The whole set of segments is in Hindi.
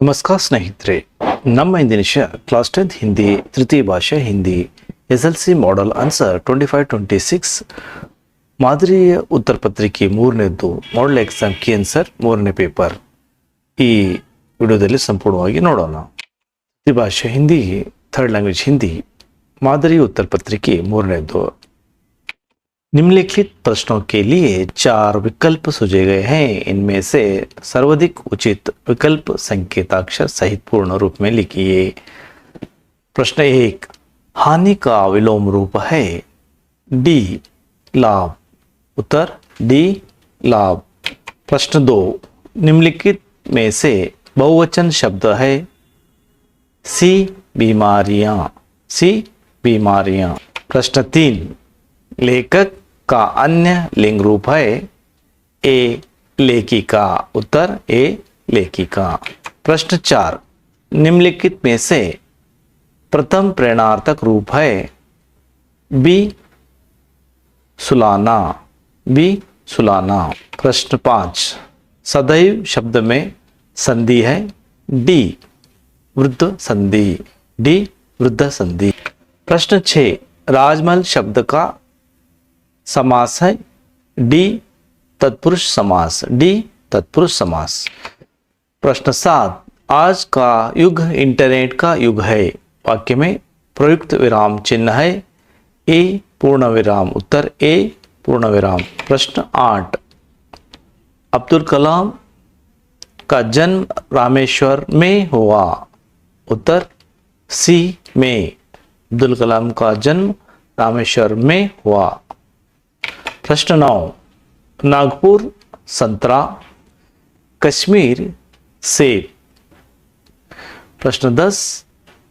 ನಮಸ್ಕಾರ ಸ್ನೇಹಿತರೆ, ನಮ್ಮ ಇಂದಿನ ವಿಷಯ ಕ್ಲಾಸ್ 10 ಹಿಂದಿ ತೃತೀಯ ಭಾಷೆ ಹಿಂದಿ SLC ಮಾಡೆಲ್ ಆನ್ಸರ್ 25-26 ಮಾದರಿಯ ಉತ್ತರ ಪತ್ರಿಕೆ ಮೂರನೇದ್ದು ಮಾಡೆಲ್ ಎಕ್ಸಾಮ್ ಕೀ ಆನ್ಸರ್ ಮೂರನೇ ಪೇಪರ್ ಈ ವಿಡಿಯೋದಲ್ಲಿ ಸಂಪೂರ್ಣವಾಗಿ ನೋಡೋಣ. ತೃತೀಯ ಭಾಷೆ ಹಿಂದಿ ಥರ್ಡ್ ಲ್ಯಾಂಗ್ವೇಜ್ ಹಿಂದಿ मादरी उत्तर पत्रिके मूरनेदो. निम्नलिखित प्रश्नों के लिए 4 विकल्प सुझे गए हैं. इनमें से सर्वाधिक उचित विकल्प संकेताक्षर सहित पूर्ण रूप में लिखिए. प्रश्न 1, हानि का विलोम रूप है डी लाभ. उत्तर डी लाभ. प्रश्न 2, निम्नलिखित में से बहुवचन शब्द है सी बीमारियां. सी बीमारियां. प्रश्न 3, लेखक का अन्य लिंग रूप है ए लेखिका. उत्तर ए लेखिका. प्रश्न 4, निम्नलिखित में से प्रथम प्रेरणार्थक रूप है बी सुलाना. बी सुलाना. प्रश्न 5, सदैव शब्द में संधि है डी वृद्ध संधि. डी वृद्ध संधि. प्रश्न 6, राजमहल शब्द का समास है डी तत्पुरुष समास. डी तत्पुरुष समास. प्रश्न 7, आज का युग इंटरनेट का युग है. वाक्य में प्रयुक्त विराम चिन्ह है ए पूर्ण विराम. उत्तर ए पूर्ण विराम. प्रश्न 8, अब्दुल कलाम का जन्म रामेश्वर में हुआ. उत्तर सी में. अब्दुल कलाम का जन्म रामेश्वर में हुआ. प्रश्न 9, नागपुर संतरा, कश्मीर सेब. प्रश्न 10,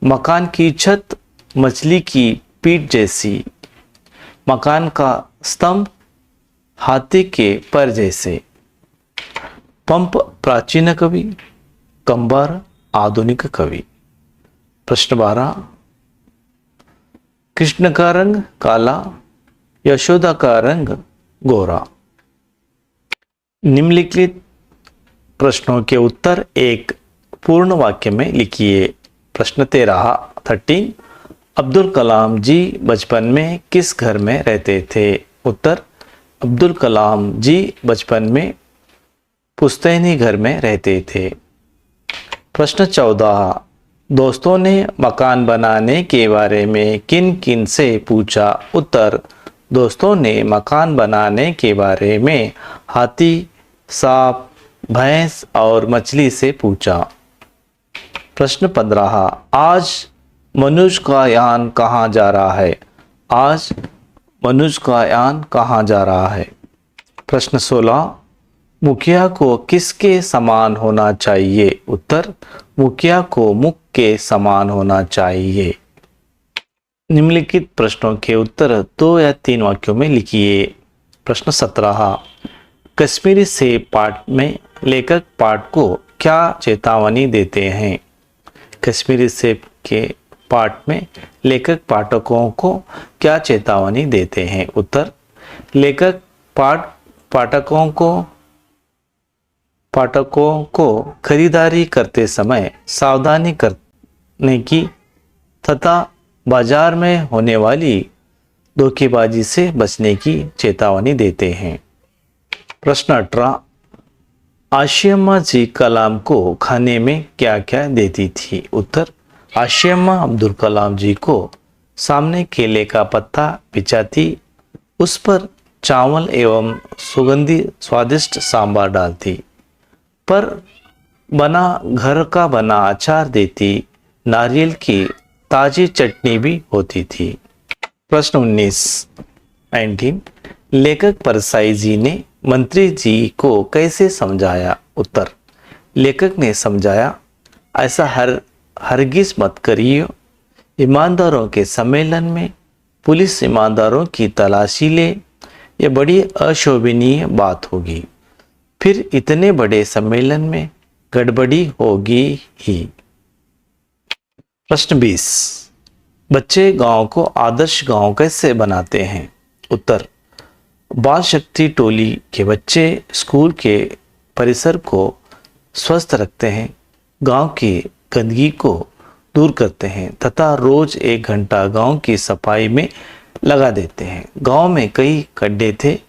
मकान की छत मछली की पीठ जैसी. मकान का स्तंभ हाथी के पर जैसे. पंप प्राचीन कवि, कंबर आधुनिक कवि. प्रश्न 12, कृष्ण का रंग काला, यशोदा का रंग गोरा. निम्नलिखित प्रश्नों के उत्तर एक पूर्ण वाक्य में लिखिए. प्रश्न 13, अब्दुल कलाम जी बचपन में किस घर में रहते थे. उत्तर अब्दुल कलाम जी बचपन में पुश्तैनी घर में रहते थे. प्रश्न 14, दोस्तों ने मकान बनाने के बारे में किन किन से पूछा. उत्तर दोस्तों ने मकान बनाने के बारे में हाथी, सांप, भैंस और मछली से पूछा. प्रश्न 15, आज मनुष्य का यान कहाँ जा रहा है. आज मनुष्य का यान कहाँ जा रहा है. प्रश्न 16, मुखिया को किसके समान होना चाहिए. उत्तर मुखिया को मुख के समान होना चाहिए. निम्नलिखित प्रश्नों के उत्तर 2 या 3 वाक्यों में लिखिए. प्रश्न 17, कश्मीरी सेब पाठ में लेखक पाठ को क्या चेतावनी देते हैं. कश्मीरी सेब के पाठ में लेखक पाठकों को क्या चेतावनी देते हैं. उत्तर लेखक पाठकों को खरीदारी करते समय सावधानी करने की तथा बाजार में होने वाली धोखेबाजी से बचने की चेतावनी देते हैं. प्रश्न 18, आशियाम्मा जी कलाम को खाने में क्या क्या देती थी. उत्तर आशियाम्मा अब्दुल कलाम जी को सामने केले का पत्ता बिछाती, उस पर चावल एवं सुगंधी स्वादिष्ट सांभर डालती, पर बना घर का बना अचार देती, नारियल की ताजी चटनी भी होती थी. प्रश्न 19, लेखक परसाई जी ने मंत्री जी को कैसे समझाया. उत्तर लेखक ने समझाया, ऐसा हरगिज मत करिए. ईमानदारों के सम्मेलन में पुलिस ईमानदारों की तलाशी ले, यह बड़ी अशोभनीय बात होगी. फिर इतने बड़े सम्मेलन में गड़बड़ी होगी ही. प्रश्न 20, बच्चे गांव को आदर्श गांव कैसे बनाते हैं. उत्तर बाल शक्ति टोली के बच्चे स्कूल के परिसर को स्वस्थ रखते हैं, गांव की गंदगी को दूर करते हैं तथा रोज 1 घंटा गांव की सफाई में लगा देते हैं। गांव में कई गड्ढे थे,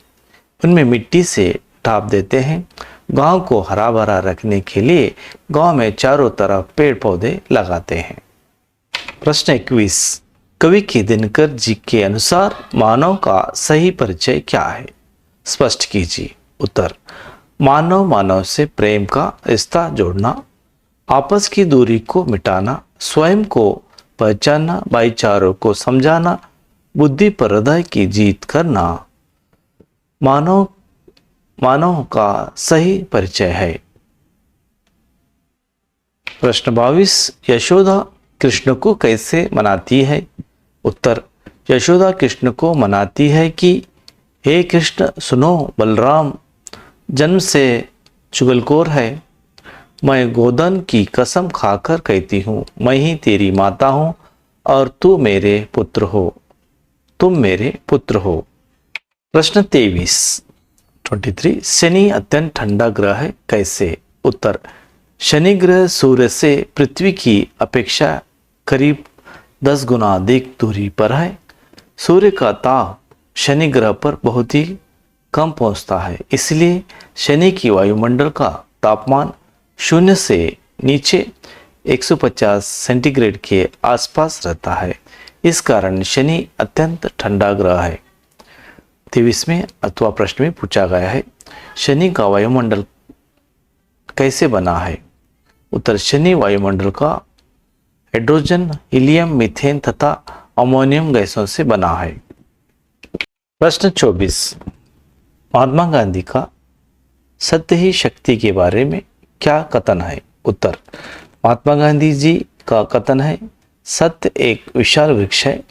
उनमें मिट्टी से ढाप देते हैं। गांव को हरा भरा रखने के लिए गांव में चारों तरफ पेड़ पौधे लगाते हैं। प्रश्न 21, कवि की दिनकर जी के अनुसार मानव का सही परिचय क्या है? स्पष्ट कीजिए। उत्तर, मानव मानव से प्रेम का रिश्ता जोड़ना, आपस की दूरी को मिटाना, स्वयं को पहचानना, भाईचारों को समझाना, बुद्धि पर हृदय की जीत करना मानव का सही परिचय है। प्रश्न 22, यशोदा कृष्ण को कैसे मनाती है? उत्तर, यशोदा कृष्ण को मनाती है कि हे कृष्ण सुनो, बलराम जन्म से चुगलखोर है। मैं गोधन की कसम खाकर कहती हूँ, मैं ही तेरी माता हूँ और तुम मेरे पुत्र हो। प्रश्न 23, शनि अत्यंत ठंडा ग्रह है, कैसे? उत्तर, शनि ग्रह सूर्य से पृथ्वी की अपेक्षा करीब 10 गुना अधिक दूरी पर है। सूर्य का ताप शनि ग्रह पर बहुत ही कम पहुंचता है, इसलिए शनि की वायुमंडल का तापमान शून्य से नीचे 150 सेंटीग्रेड के आसपास रहता है। इस कारण शनि अत्यंत ठंडा ग्रह है। 23वें अथवा प्रश्न में पूछा गया है, शनि का वायुमंडल कैसे बना है? उत्तर, शनि वायुमंडल का हाइड्रोजन, हीलियम, मीथेन तथा अमोनियम गैसों से बना है। प्रश्न 24, महात्मा गांधी का सत्य ही शक्ति के बारे में क्या कथन है? उत्तर, महात्मा गांधी जी का कथन है, सत्य एक विशाल वृक्ष है,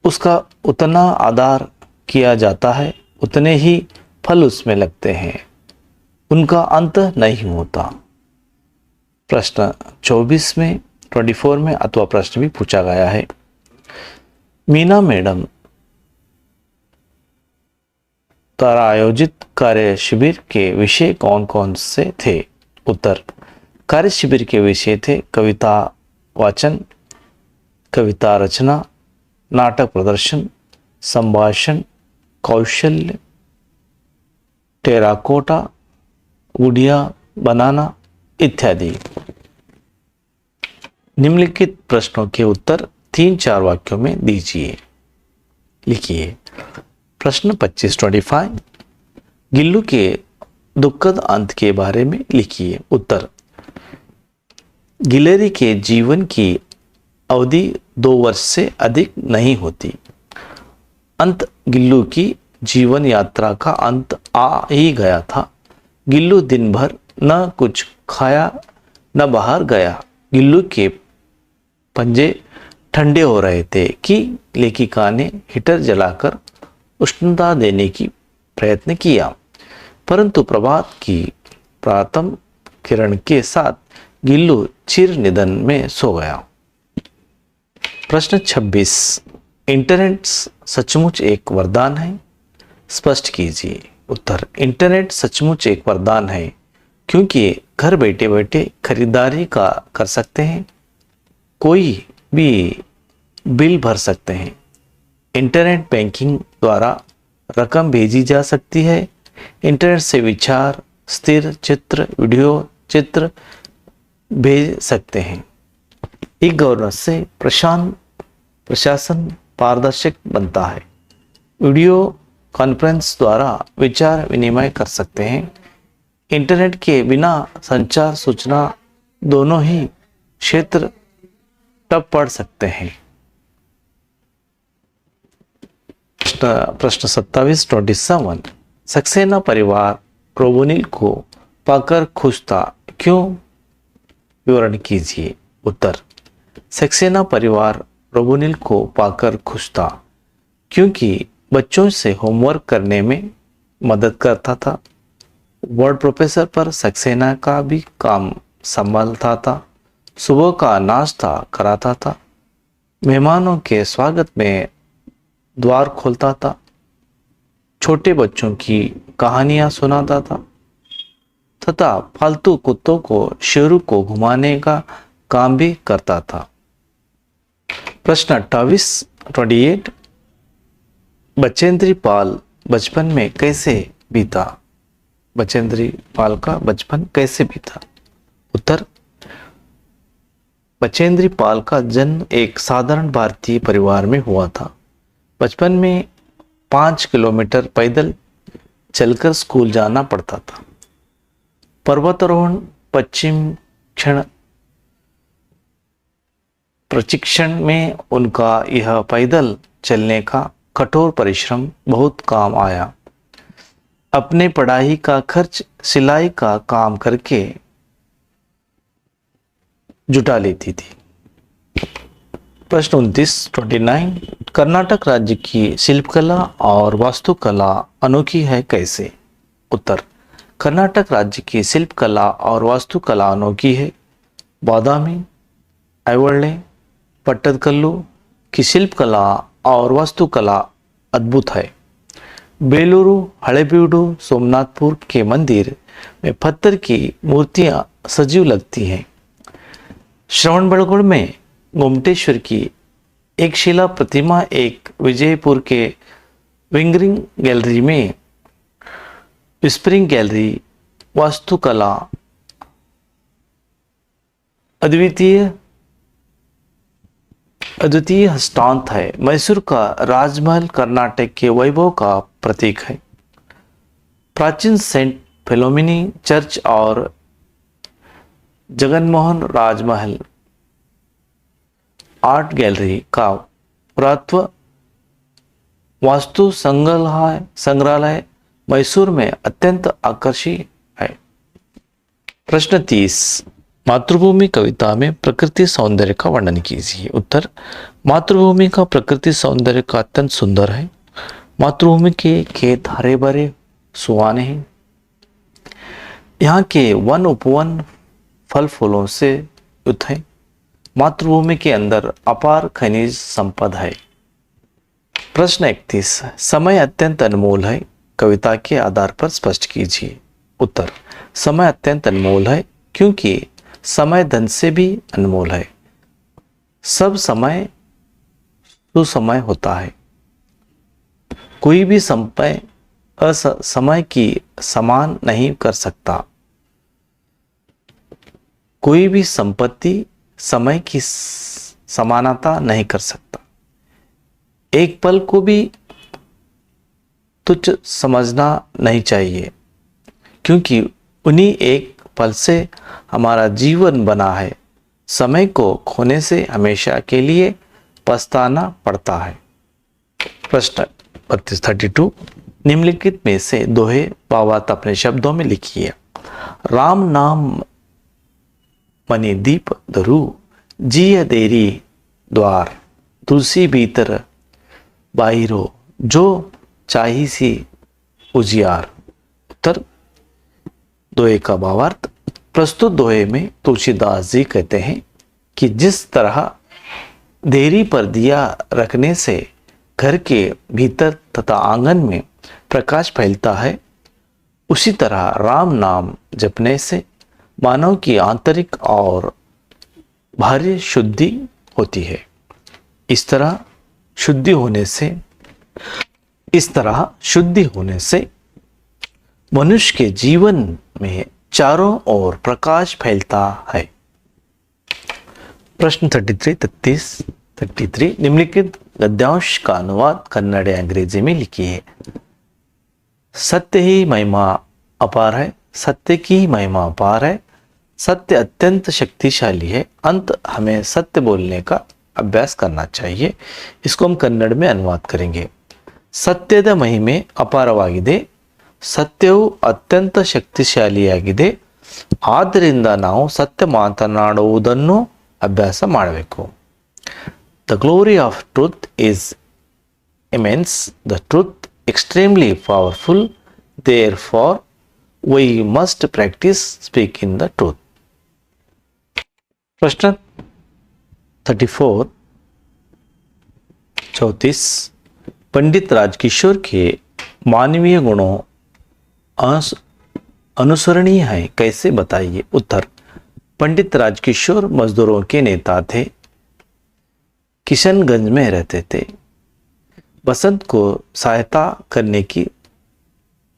उसका उतना आदर किया जाता है उतने ही फल उसमें लगते हैं, उनका अंत नहीं होता। प्रश्न 24 में अथवा प्रश्न भी पूछा गया है, मीना मैडम द्वारा आयोजित कार्य शिविर के विषय कौन कौन से थे? उत्तर, कार्य शिविर के विषय थे कविता वाचन, कविता रचना, नाटक प्रदर्शन, संभाषण, कौशल्य, टेराकोटा, गुड़िया बनाना इत्यादि। निम्नलिखित प्रश्नों के उत्तर 3-4 वाक्यों में दीजिए, लिखिए। प्रश्न 25 गिल्लू के दुखद अंत के बारे में लिखिए। उत्तर, गिलहरी के जीवन की अवधि 2 वर्ष से अधिक नहीं होती। अंत गिल्लू की जीवन यात्रा का अंत आ ही गया था। गिल्लू दिन भर न कुछ खाया न बाहर गया। गिल्लू के पंजे ठंडे हो रहे थे कि लेखिका ने हीटर जलाकर उष्णता देने की प्रयत्न किया, परंतु प्रभात की प्रथम किरण के साथ गिल्लू चिर निधन में सो गया। प्रश्न 26, इंटरनेट सचमुच एक वरदान है? स्पष्ट कीजिए। उत्तर, इंटरनेट सचमुच एक वरदान है, क्योंकि घर बैठे बैठे खरीदारी का कर सकते हैं, कोई भी बिल भर सकते हैं, इंटरनेट बैंकिंग द्वारा रकम भेजी जा सकती है, इंटरनेट से विचार, स्थिर चित्र, वीडियो चित्र भेज सकते हैं। ई गवर्नेंस से प्रशासन पारदर्शक बनता है। वीडियो कॉन्फ्रेंस द्वारा विचार विनिमय कर सकते हैं। इंटरनेट के बिना संचार सूचना दोनों ही क्षेत्र ठप पड़ सकते हैं। प्रश्न 27 सक्सेना परिवार रोबोनिल को पाकर खुश था, क्यों? विवरण कीजिए। उत्तर, सक्सेना परिवार रोबोनिल को पाकर खुश था क्योंकि बच्चों से होमवर्क करने में मदद करता था। वर्ड प्रोफेसर पर सक्सेना का भी काम संभालता था। सुबह का नाश्ता कराता था, मेहमानों के स्वागत में द्वार खोलता था, छोटे बच्चों की कहानियां सुनाता था। तथा फालतू कुत्तों को शेरों को घुमाने का काम भी करता था। प्रश्न 28 बचेंद्री पाल बचपन में कैसे बीता? बचेंद्री पाल का बचपन कैसे बीता? उत्तर, बचेंद्री पाल का जन्म एक साधारण भारतीय परिवार में हुआ था। बचपन में 5 किलोमीटर पैदल चलकर स्कूल जाना पड़ता था। पर्वतारोहण प्रशिक्षण में उनका यह पैदल चलने का कठोर परिश्रम बहुत काम आया। अपने पढ़ाई का खर्च सिलाई का काम करके जुटा लेती थी। प्रश्न 29 कर्नाटक राज्य की शिल्पकला और वास्तुकला अनोखी है कैसे? उत्तर, कर्नाटक राज्य की शिल्पकला और वास्तुकला अनोखी है। बादामी, ऐहोळे, पट्टदकल्लू की शिल्पकला और वास्तुकला अद्भुत है। बेलूरू, हळेबीडु, सोमनाथपुर के मंदिर में पत्थर की मूर्तियां सजीव लगती हैं। श्रवणबेळगोळ में गोमटेश्वर की एक शिला प्रतिमा एक विजयपुर के विंगरिंग गैलरी में विस्परिंग गैलरी वास्तुकला अद्वितीय हस्तांत है। मैसूर का राजमहल कर्नाटक के वैभव का प्रतीक है। प्राचीन सेंट फिलोमिनी चर्च और जगनमोहन राजमहल आर्ट गैलरी का पुरातत्व वास्तु संग्रहालय मैसूर में अत्यंत आकर्षक है। प्रश्न 30 मातृभूमि कविता में प्रकृति सौंदर्य का वर्णन कीजिए। उत्तर, मातृभूमि का प्रकृति सौंदर्य का अत्यंत सुंदर है। मातृभूमि के खेत हरे भरे सुहाने हैं। यहाँ के वन उपवन फल फूलों से युक्त है। मातृभूमि के अंदर अपार खनिज संपदा है। प्रश्न 31 समय अत्यंत अनमोल है, कविता के आधार पर स्पष्ट कीजिए। उत्तर, समय अत्यंत अनमोल है क्योंकि समय धन से भी अनमोल है। सब समय सुसमय होता है। कोई भी समय की समान नहीं कर सकता। कोई भी संपत्ति समय की समानता नहीं कर सकता। एक पल को भी तुच्छ समझना नहीं चाहिए क्योंकि उन्हीं एक पल से हमारा जीवन बना है। समय को खोने से हमेशा के लिए पछताना पड़ता है। प्रश्न 32 निम्नलिखित में से दोहे भावार्थ अपने शब्दों में लिखिए। राम नाम मनि दीप धरू, जिय देरी द्वार, तुलसी भीतर बाहिरो, जो चाही सी उजियार। उत्तर, दोहे का भावार्थ प्रस्तुत दोहे में तुलसीदास जी कहते हैं कि जिस तरह देरी पर दिया रखने से घर के भीतर तथा आंगन में प्रकाश फैलता है, उसी तरह राम नाम जपने से मानव की आंतरिक और बाह्य शुद्धि होती है। इस तरह शुद्धि होने से मनुष्य के जीवन में चारों ओर प्रकाश फैलता है। प्रश्न 33 निम्नलिखित गद्यांश का अनुवाद कन्नड़ या अंग्रेजी में लिखिए। सत्य ही महिमा अपार है, सत्य की महिमा अपार है, सत्य अत्यंत शक्तिशाली है। अंत हमें सत्य बोलने का अभ्यास करना चाहिए। इसको हम कन्नड़ में अनुवाद करेंगे। सत्यದ ಮಹಿಮೆ ಅಪಾರವಾಗಿದೆ, ಸತ್ಯವು ಅತ್ಯಂತ ಶಕ್ತಿಶಾಲಿಯಾಗಿದೆ, ಆದ್ದರಿಂದ ನಾವು ಸತ್ಯ ಮಾತನಾಡುವುದನ್ನು ಅಭ್ಯಾಸ ಮಾಡಬೇಕು. The glory of truth is immense, the truth extremely powerful, therefore we must practice speaking the truth. प्रश्न 34 पंडित राजकिशोर के मानवीय गुणों अनुसरणीय है, कैसे बताइए। उत्तर, पंडित राजकिशोर मजदूरों के नेता थे, किशनगंज में रहते थे, बसंत को सहायता करने की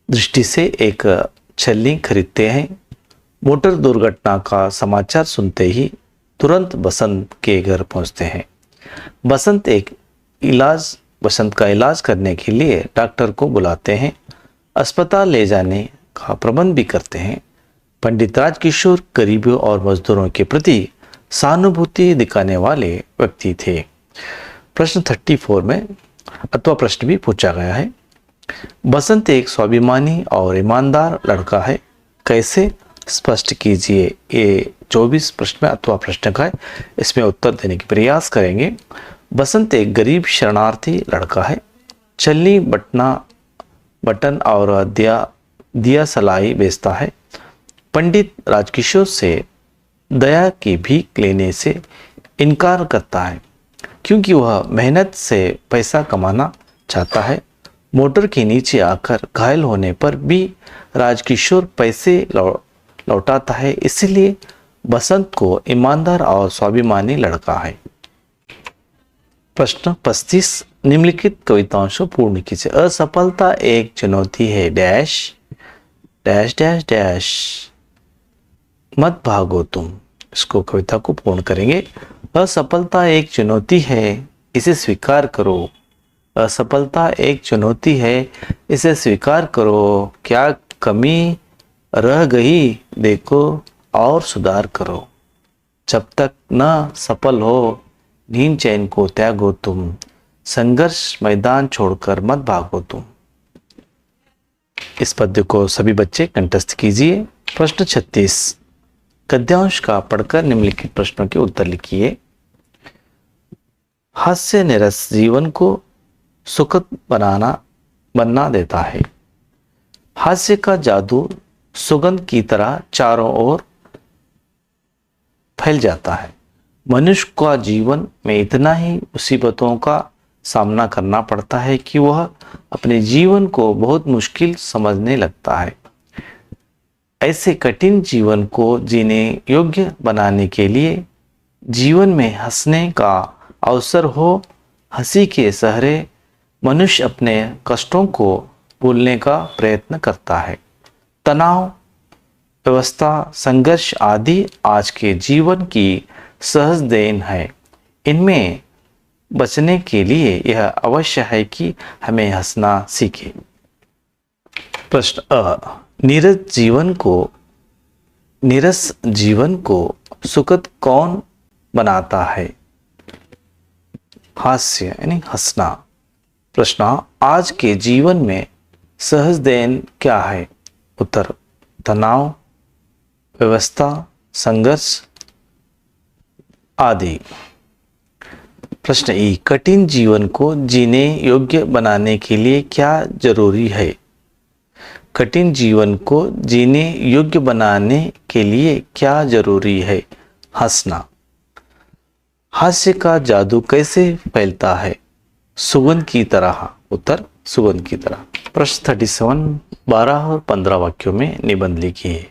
दृष्टि से एक छलनी खरीदते हैं। मोटर दुर्घटना का समाचार सुनते ही तुरंत बसंत के घर पहुंचते हैं। बसंत का इलाज करने के लिए डॉक्टर को बुलाते हैं, अस्पताल ले जाने का प्रबंध भी करते हैं। पंडित राजकिशोर गरीबों और मजदूरों के प्रति सहानुभूति दिखाने वाले व्यक्ति थे। प्रश्न 34 में अथवा प्रश्न भी पूछा गया है। बसंत एक स्वाभिमानी और ईमानदार लड़का है, कैसे स्पष्ट कीजिए। ये 24 प्रश्न अथवा प्रश्न का है, इसमें उत्तर देने की प्रयास करेंगे। बसंत एक गरीब शरणार्थी लड़का है, छलनी बटन और दिया सलाई बेचता है। पंडित राजकिशोर से दया की भीख लेने से इनकार करता है, क्योंकि वह मेहनत से पैसा कमाना चाहता है। मोटर के नीचे आकर घायल होने पर भी राजकिशोर पैसे लौटाता है, इसलिए बसंत को ईमानदार और स्वाभिमानी लड़का है। प्रश्न 35, निम्नलिखित कविताओं को पूर्ण कीजिए। असफलता एक चुनौती है, डैश डैश डैश डैश, मत भागो तुम। इसको कविता को पूर्ण करेंगे। असफलता एक चुनौती है, इसे स्वीकार करो। असफलता एक चुनौती है, इसे स्वीकार करो। क्या कमी रह गई देखो और सुधार करो। जब तक न सफल हो नींद चैन को त्यागो तुम। संघर्ष मैदान छोड़कर मत भागो तुम। इस पद्य को सभी बच्चे कंठस्थ कीजिए। प्रश्न 36, गद्यांश का पढ़कर निम्नलिखित प्रश्नों के उत्तर लिखिए। हास्य निरस जीवन को सुखद बनना देता है। हास्य का जादू सुगंध की तरह चारों ओर फैल जाता है। मनुष्य का जीवन में इतना ही मुसीबतों का सामना करना पड़ता है कि वह अपने जीवन को बहुत मुश्किल समझने लगता है। ऐसे कठिन जीवन को जीने योग्य बनाने के लिए जीवन में हंसने का अवसर हो। हंसी के सहारे मनुष्य अपने कष्टों को भूलने का प्रयत्न करता है। तनाव, व्यवस्था, संघर्ष आदि आज के जीवन की सहज देन है। इनमें बचने के लिए यह अवश्य है कि हमें हंसना सीखें। प्रश्न अ, नीरस जीवन को सुखद कौन बनाता है। हास्य यानी हंसना। प्रश्न, आज के जीवन में सहज देन क्या है। उत्तर, तनाव, व्यवस्था, संघर्ष आदि। प्रश्न ई, कठिन जीवन को जीने योग्य बनाने के लिए क्या जरूरी है। कठिन जीवन को जीने योग्य बनाने के लिए क्या जरूरी है। हंसना। हास्य का जादू कैसे फैलता है। सुगंध की तरह। उत्तर, सुगंध की तरह। प्रश्न 37, 12 और 15 वाक्यों में निबंध लिखिए।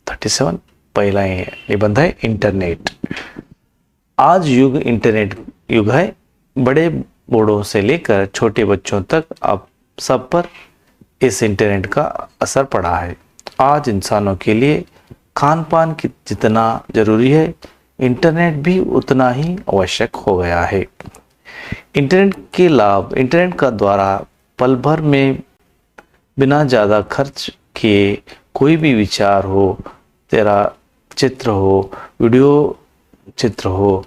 37 पहला निबंध है, इंटरनेट। आज युग इंटरनेट युग है। बड़े बूढ़ों से लेकर छोटे बच्चों तक अब सब पर इस इंटरनेट का असर पड़ा है। आज इंसानों के लिए खान पान की जितना जरूरी है, इंटरनेट भी उतना ही आवश्यक हो गया है। इंटरनेट के लाभ, इंटरनेट का द्वारा पल भर में बिना ज़्यादा खर्च किए कोई भी विचार हो, तेरा चित्र हो, वीडियो चित्र हो,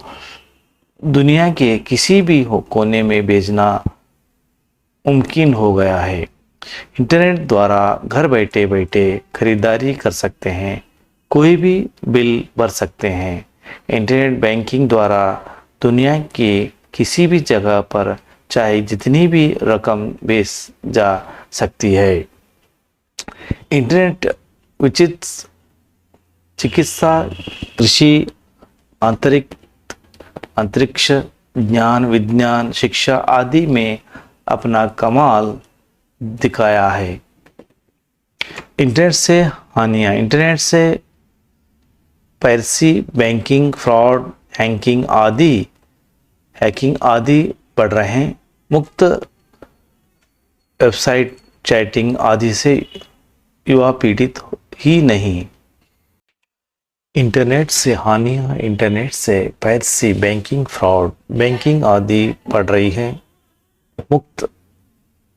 दुनिया के किसी भी कोने में भेजना मुमकिन हो गया है। इंटरनेट द्वारा घर बैठे बैठे खरीदारी कर सकते हैं, कोई भी बिल भर सकते हैं। इंटरनेट बैंकिंग द्वारा दुनिया के किसी भी जगह पर चाहे जितनी भी रकम भेज जा सकती है। इंटरनेट उचित चिकित्सा, कृषि, अंतरिक्ष, ज्ञान, विज्ञान, शिक्षा आदि में अपना कमाल दिखाया है। इंटरनेट से हानियाँ। इंटरनेट से पायरेसी, बैंकिंग फ्रॉड, हैकिंग आदि बढ़ रहे हैं। मुक्त वेबसाइट, चैटिंग आदि से युवा पीड़ित ही नहीं। इंटरनेट से हानियाँ। इंटरनेट से पायरेसी, बैंकिंग फ्रॉड, बैंकिंग आदि बढ़ रही है। मुक्त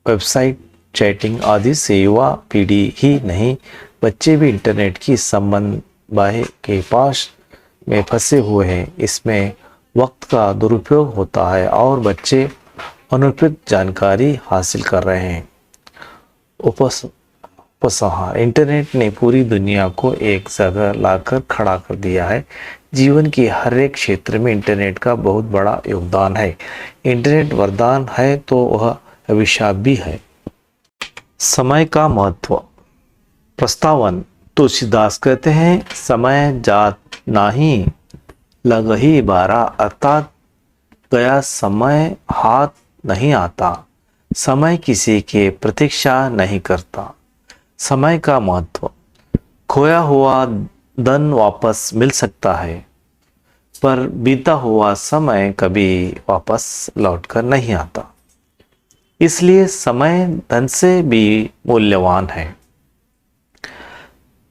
वेबसाइट, चैटिंग आदि से युवा पीढ़ी ही नहीं, बच्चे भी इंटरनेट की संबंध बाहे के पास में फंसे हुए हैं। इसमें वक्त का दुरुपयोग होता है और बच्चे अनुचित जानकारी हासिल कर रहे हैं। उपसंहार। इंटरनेट ने पूरी दुनिया को एक जगह लाकर खड़ा कर दिया है। जीवन के हर एक क्षेत्र में इंटरनेट का बहुत बड़ा योगदान है। इंटरनेट वरदान है तो वह अभिशाप भी है। समय का महत्व। प्रस्तावन। तुलसीदास कहते हैं, समय जात नाही लगही बारा, अर्थात गया समय हाथ नहीं आता। समय किसी के प्रतीक्षा नहीं करता। समय का महत्व। खोया हुआ धन वापस मिल सकता है, पर बीता हुआ समय कभी वापस लौटकर नहीं आता। इसलिए समय धन से भी मूल्यवान है।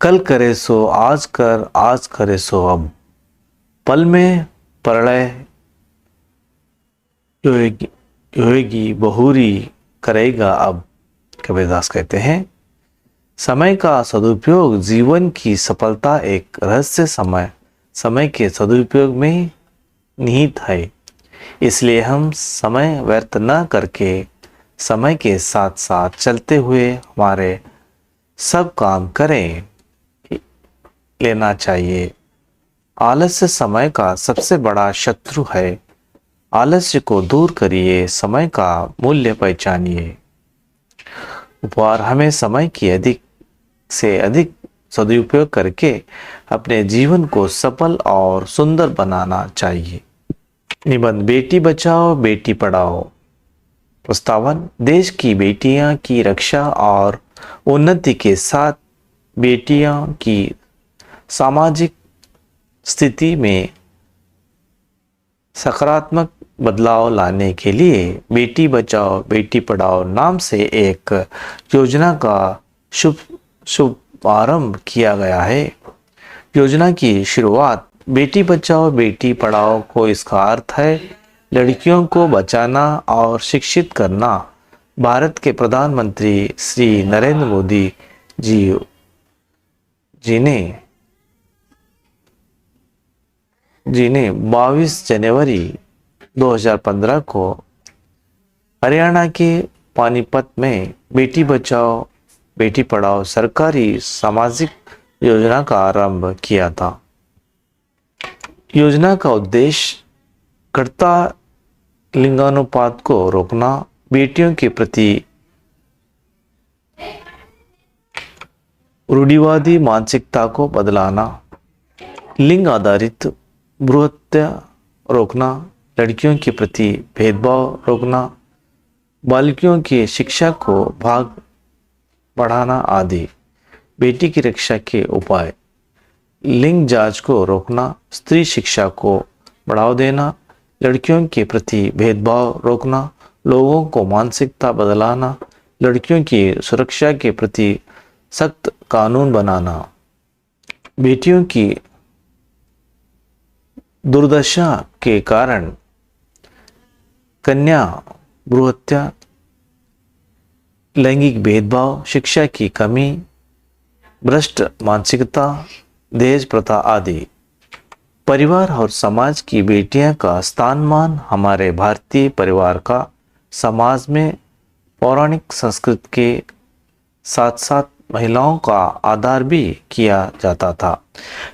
कल करे सो आज कर, आज करे सो अब, पल में प्रलय होएगी बहुरी करेगा अब। कबीरदास कहते हैं, समय का सदुपयोग जीवन की सफलता एक रहस्य समय के सदुपयोग में निहित है। इसलिए हम समय व्यर्थ न करके समय के साथ साथ चलते हुए हमारे सब काम करें लेना चाहिए। आलस्य समय का सबसे बड़ा शत्रु है। आलस्य को दूर करिए, समय का मूल्य पहचानिए। उपहार। हमें समय की अधिक से अधिक सदुपयोग करके अपने जीवन को सफल और सुंदर बनाना चाहिए। निबंध। बेटी बचाओ बेटी पढ़ाओ। प्रस्तावन। देश की बेटियां की रक्षा और उन्नति के साथ बेटियों की सामाजिक स्थिति में सकारात्मक बदलाव लाने के लिए बेटी बचाओ बेटी पढ़ाओ नाम से एक योजना का शुभारंभ किया गया है। योजना की शुरुआत बेटी बचाओ बेटी पढ़ाओ को इसका अर्थ है लड़कियों को बचाना और शिक्षित करना। भारत के प्रधानमंत्री श्री नरेंद्र मोदी जी ने 22 जनवरी 2015 को हरियाणा के पानीपत में बेटी बचाओ बेटी पढ़ाओ सरकारी सामाजिक योजना का आरंभ किया था। योजना का उद्देश्य घटता लिंगानुपात को रोकना, बेटियों के प्रति रूढ़िवादी मानसिकता को बदलाना, लिंग आधारित भ्रूण हत्या रोकना, लड़कियों के प्रति भेदभाव रोकना, बालिकाओं की शिक्षा को भाग बढ़ाना आदि। बेटी की रक्षा के उपाय। लिंग जांच को रोकना, स्त्री शिक्षा को बढ़ावा देना, लड़कियों के प्रति भेदभाव रोकना, लोगों को मानसिकता बदलाना, लड़कियों की सुरक्षा के प्रति सख्त कानून बनाना, बेटियों की दुर्दशा के कारण कन्या भ्रूण हत्या, लैंगिक भेदभाव, शिक्षा की कमी, भ्रष्ट मानसिकता, दहेज प्रथा आदि। परिवार और समाज की बेटियां का स्थान हमारे भारतीय परिवार का समाज में पौराणिक संस्कृति के साथ साथ महिलाओं का आदर भी किया जाता था।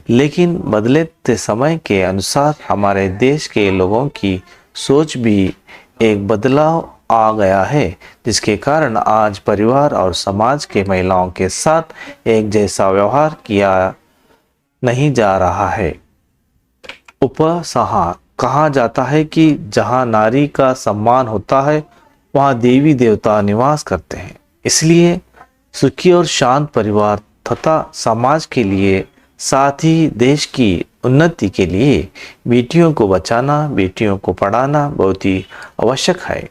लेकिन बदलते समय के अनुसार हमारे देश के लोगों की सोच भी एक बदलाव आ गया है, जिसके कारण आज परिवार और समाज के महिलाओं के साथ एक जैसा व्यवहार किया नहीं जा रहा है। उपसंहार। कहा जाता है कि जहाँ नारी का सम्मान होता है वहाँ देवी देवता निवास करते हैं। इसलिए सुखी और शांत परिवार तथा समाज के लिए, साथ ही देश की उन्नति के लिए बेटियों को बचाना, बेटियों को पढ़ाना बहुत ही आवश्यक है।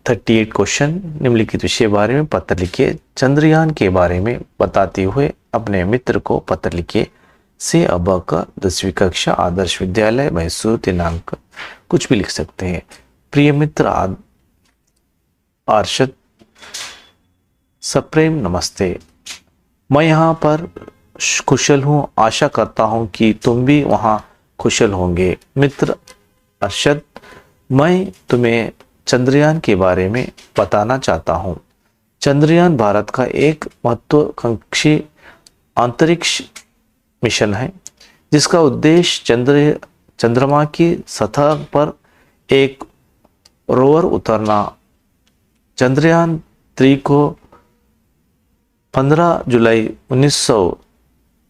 38 क्वेश्चन, निम्नलिखित विषय बारे में पत्र लिखिए। चंद्रयान के बारे में बताते हुए अपने मित्र को पत्र लिखिए। से अब का 10वीं कक्षा आदर्श विद्यालय मैसूर, दिनांक कुछ भी लिख सकते हैं। प्रिय मित्र आर्षद, सप्रेम नमस्ते। मैं यहाँ पर कुशल हूँ, आशा करता हूँ कि तुम भी वहाँ कुशल होंगे। मित्र अरशद, मैं तुम्हें चंद्रयान के बारे में बताना चाहता हूँ। चंद्रयान भारत का एक महत्वाकांक्षी अंतरिक्ष मिशन है, जिसका उद्देश्य चंद्रमा की सतह पर एक रोवर उतरना। चंद्रयान 3 को 15 जुलाई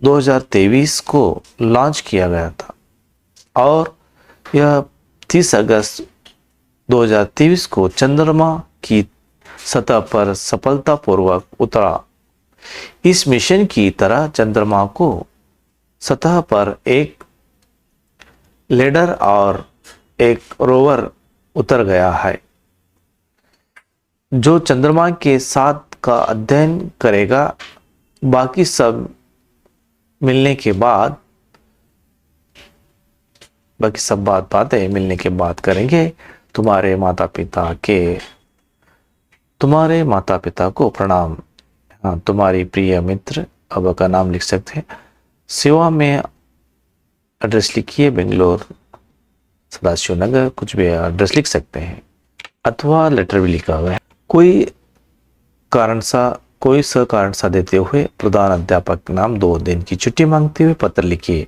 2023 को लॉन्च किया गया था और यह 30 अगस्त 2023 को चंद्रमा की सतह पर सफलतापूर्वक उतरा। इस मिशन की तरह चंद्रमा को सतह पर एक लैंडर और एक रोवर उतर गया है, जो चंद्रमा के साथ का अध्ययन करेगा। बाकी सब मिलने के बाद, बाकी सब बातें मिलने के बाद करेंगे। तुम्हारे माता पिता को प्रणाम। हाँ, तुम्हारी प्रिय मित्र, अब का नाम लिख सकते हैं। सेवा में एड्रेस लिखिए, बेंगलोर, सदाशिव नगर, कुछ भी एड्रेस लिख सकते हैं, अथवा लेटर भी लिखा हुआ है। कोई कारण सा देते हुए प्रधान अध्यापक नाम 2 दिन की छुट्टी मांगते हुए पत्र लिखिए।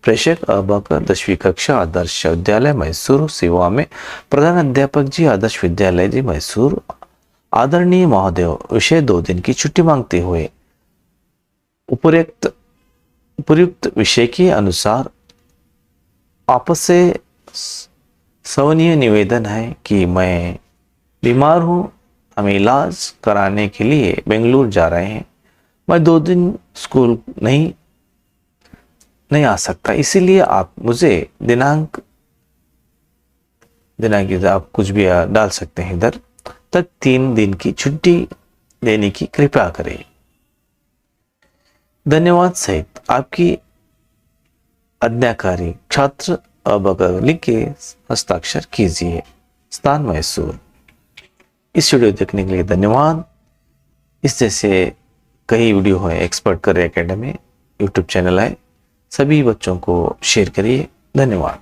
प्रेषक अबकर 10वीं कक्षा आदर्श विद्यालय मैसूर, सेवा में प्रधान अध्यापक जी, आदर्श विद्यालय जी मैसूर। आदरणीय महोदय, विषय 2 दिन की छुट्टी मांगते हुए उपयुक्त विषय के अनुसार आपसे सवनीय निवेदन है कि मैं बीमार हूँ, हमें इलाज कराने के लिए बेंगलुरु जा रहे हैं। मैं 2 दिन स्कूल नहीं आ सकता, इसीलिए आप मुझे दिनांक आप कुछ भी डाल सकते हैं इधर तक 3 दिन की छुट्टी देने की कृपया करें। धन्यवाद सहित आपकी आज्ञाकारी छात्र अब लिख के हस्ताक्षर कीजिए। स्थान मैसूर। इस वीडियो देखने के लिए धन्यवाद। इस जैसे कई वीडियो है expert career academy YouTube channel है, सभी बच्चों को शेयर करिए। धन्यवाद।